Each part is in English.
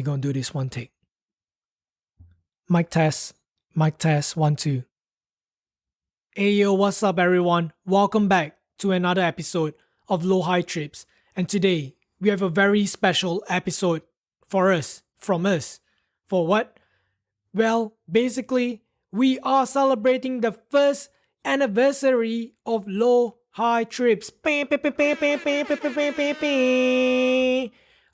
We're gonna do this one take. Mic test, mic test, 1, 2. Hey yo, what's up everyone? Welcome back to another episode of Low High Trips. And today we have a very special episode for us, from us. For what? Well, basically, we are celebrating the first anniversary of Low High Trips.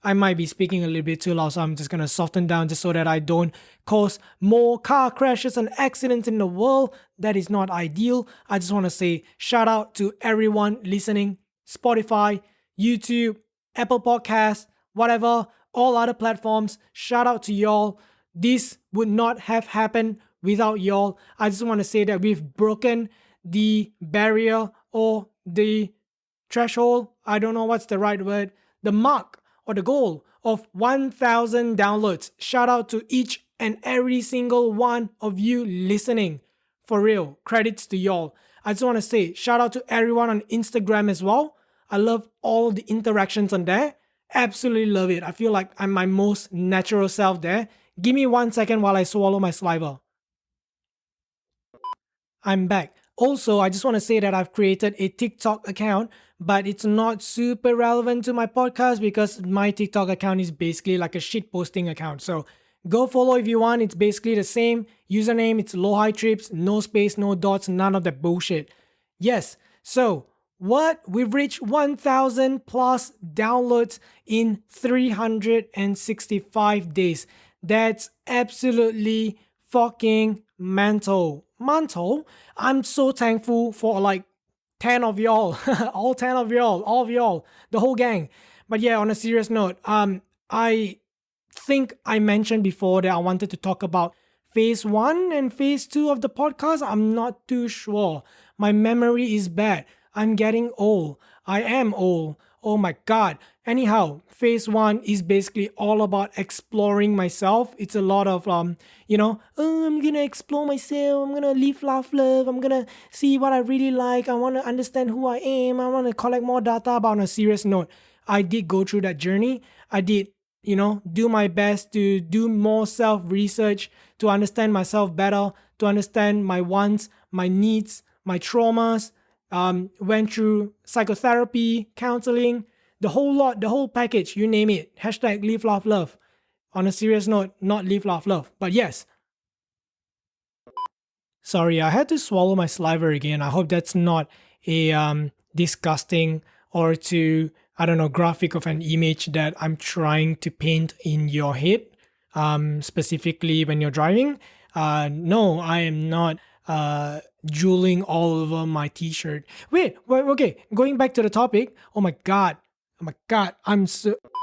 I might be speaking a little bit too loud, so I'm just gonna soften down just so that I don't cause more car crashes and accidents in the world. That is not ideal. I just want to say shout out to everyone listening, Spotify, YouTube, Apple Podcasts, whatever, all other platforms. Shout out to y'all. This would not have happened without y'all. I just want to say that we've broken the barrier or the threshold. I don't know what's the right word. The mark or the goal of 1,000 downloads. Shout out to each and every single one of you listening. For real, credits to y'all. I just want to say shout out to everyone on Instagram as well. I love all the interactions on there. Absolutely love it. I feel like I'm my most natural self there. Give me 1 second while I swallow my saliva. I'm back. Also, I just want to say that I've created a TikTok account, but it's not super relevant to my podcast because my TikTok account is basically like a shit posting account. So go follow if you want. It's basically the same username. It's Low High Trips, no space, no dots, none of that bullshit. Yes. So what? We've reached 1,000 plus downloads in 365 days. That's absolutely fucking mental. I'm so thankful for like 10 of y'all, all 10 of y'all, all of y'all, the whole gang. But yeah, on a serious note, I think I mentioned before that I wanted to talk about phase 1 and phase 2 of the podcast. I'm not too sure. My memory is bad. I'm getting old. I am old. Oh my god. Anyhow, phase 1 is basically all about exploring myself. It's a lot of I'm gonna explore myself. I'm gonna live, laugh, love. I'm gonna see what I really like. I want to understand who I am. I want to collect more data. But on a serious note, I did go through that journey. I did do my best to do more self research, to understand myself better, to understand my wants, my needs, my traumas. Went through psychotherapy, counseling, the whole lot, the whole package, you name it. Hashtag live, laugh, love. On a serious note, not live, laugh, love. But yes. Sorry, I had to swallow my saliva again. I hope that's not a disgusting or too, I don't know, graphic of an image that I'm trying to paint in your head, specifically when you're driving. No, I am not drooling all over my t-shirt. Wait, okay, going back to the topic. Oh my god,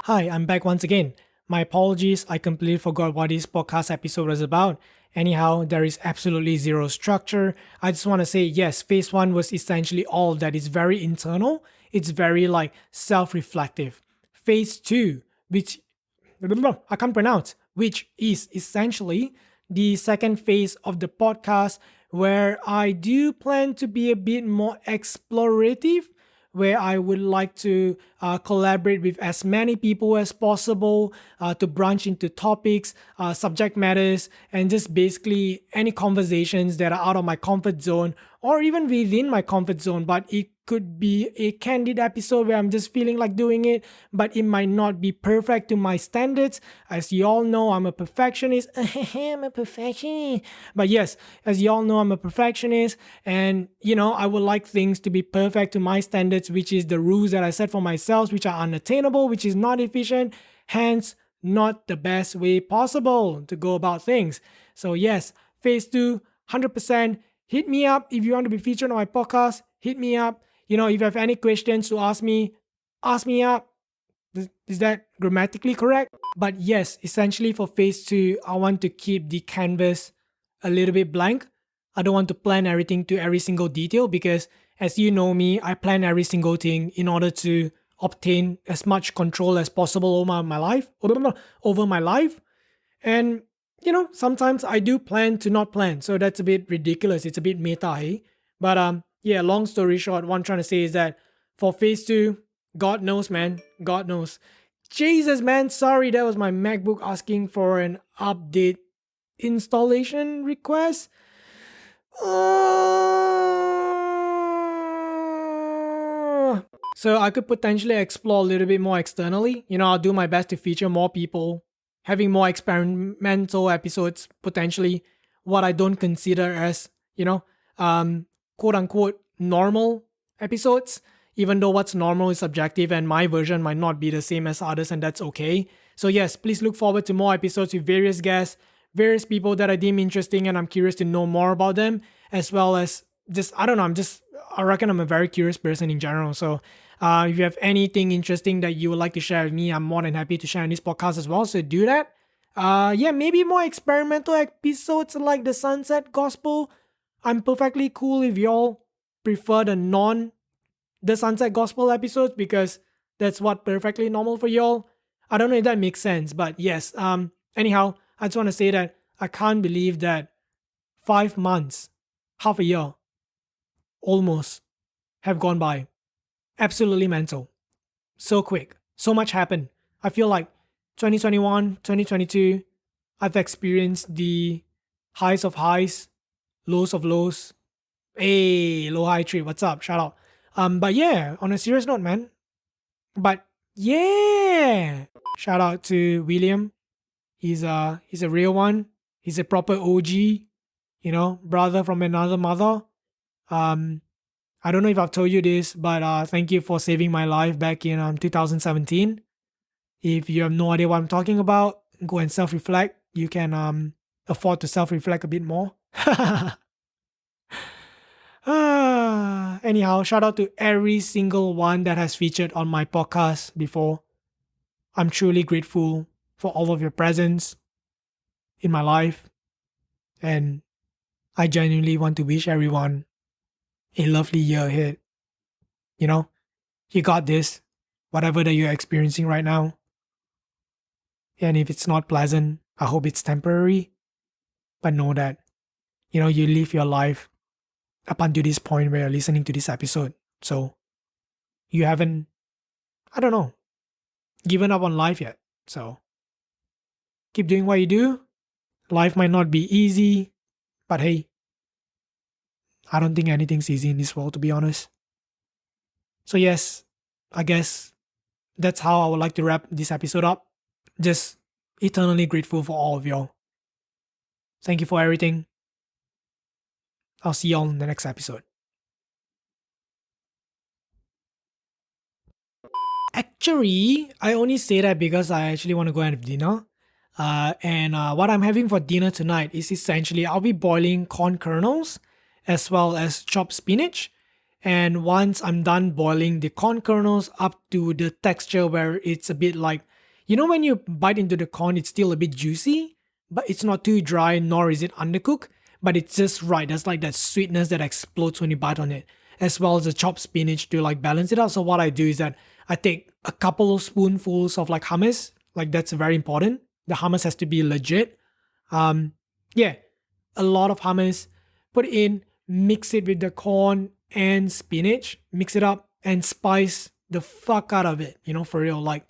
Hi, I'm back once again. My apologies, I completely forgot what this podcast episode was about. Anyhow, there is absolutely zero structure. I just want to say, yes, phase 1 was essentially all that. Is very internal. It's very like self-reflective. Phase 2, which I can't pronounce, which is essentially the second phase of the podcast, where I do plan to be a bit more explorative, where I would like to collaborate with as many people as possible, to branch into topics, subject matters, and just basically any conversations that are out of my comfort zone or even within my comfort zone. But it could be a candid episode where I'm just feeling like doing it, but it might not be perfect to my standards. As you all know, I'm a perfectionist. I'm a perfectionist. But yes, as you all know, I'm a perfectionist, and I would like things to be perfect to my standards, which is the rules that I set for myself, which are unattainable, which is not efficient, hence not the best way possible to go about things. So yes, phase 2, 100%. Hit me up if you want to be featured on my podcast. Hit me up. If you have any questions to ask me up. Is that grammatically correct? But yes, essentially for phase 2, I want to keep the canvas a little bit blank. I don't want to plan everything to every single detail because, as you know me, I plan every single thing in order to obtain as much control as possible over my life. And sometimes I do plan to not plan. So that's a bit ridiculous. It's a bit meta, hey? But yeah, long story short, what I'm trying to say is that for phase 2, God knows, man. God knows. Jesus, man. Sorry, that was my MacBook asking for an update installation request. So I could potentially explore a little bit more externally. I'll do my best to feature more people, having more experimental episodes, potentially what I don't consider as, quote unquote normal episodes, even though what's normal is subjective and my version might not be the same as others, and that's okay. So, yes, please look forward to more episodes with various guests, various people that I deem interesting, and I'm curious to know more about them, as well as just, I don't know, I reckon I'm a very curious person in general. So, if you have anything interesting that you would like to share with me, I'm more than happy to share in this podcast as well. So, do that. Yeah, maybe more experimental episodes like the Sunset Gospel. I'm perfectly cool if y'all prefer the Sunset Gospel episodes because that's what perfectly normal for y'all. I don't know if that makes sense, but yes. Anyhow, I just want to say that I can't believe that 5 months, half a year, almost have gone by. Absolutely mental. So quick. So much happened. I feel like 2021, 2022, I've experienced the highs of highs, lows of lows. Hey, low high tree, what's up? Shout out. But yeah, on a serious note, man. But yeah, shout out to William. He's a real one. He's a proper OG, brother from another mother. Um, I don't know if I've told you this, but thank you for saving my life back in 2017. If you have no idea what I'm talking about, go and self-reflect. You can afford to self-reflect a bit more. Anyhow, shout out to every single one that has featured on my podcast before. I'm truly grateful for all of your presence in my life. And I genuinely want to wish everyone a lovely year ahead. You got this, whatever that you're experiencing right now. And if it's not pleasant, I hope it's temporary. But know that, you live your life up until this point where you're listening to this episode. So you haven't, I don't know, given up on life yet. So keep doing what you do. Life might not be easy, but hey, I don't think anything's easy in this world, to be honest. So, yes, I guess that's how I would like to wrap this episode up. Just eternally grateful for all of y'all. Thank you for everything. I'll see y'all in the next episode. Actually, I only say that because I actually want to go and have dinner. And what I'm having for dinner tonight is essentially I'll be boiling corn kernels as well as chopped spinach. And once I'm done boiling the corn kernels up to the texture where it's a bit like, when you bite into the corn, it's still a bit juicy, but it's not too dry, nor is it undercooked, but it's just right. There's like that sweetness that explodes when you bite on it, as well as the chopped spinach to like balance it out. So what I do is that I take a couple of spoonfuls of like hummus, like that's very important. The hummus has to be legit. Yeah, a lot of hummus. Put it in, mix it with the corn and spinach, mix it up and spice the fuck out of it, for real. Like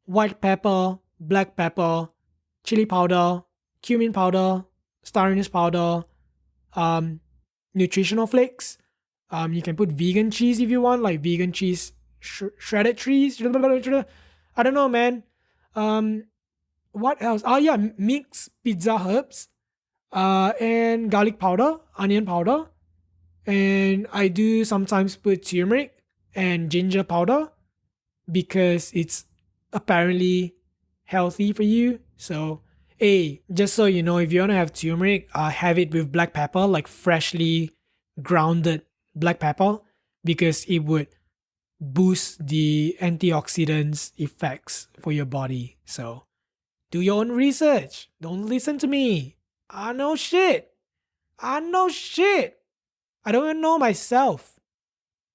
white pepper, black pepper, chili powder, cumin powder, star anise powder, nutritional flakes. You can put vegan cheese if you want, like vegan cheese, shredded cheese. I don't know, man. What else? Oh yeah, mix pizza herbs, and garlic powder, onion powder, and I do sometimes put turmeric and ginger powder because it's apparently healthy for you. So, hey, just so you know, if you want to have turmeric, have it with black pepper, like freshly grounded black pepper, because it would boost the antioxidants effects for your body. So, do your own research. Don't listen to me. I know shit. I know shit. I don't even know myself.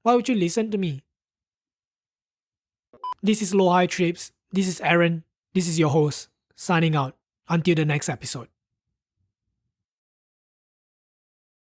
Why would you listen to me? This is Low High Trips. This is Aaron. This is your host. Signing out. Until the next episode.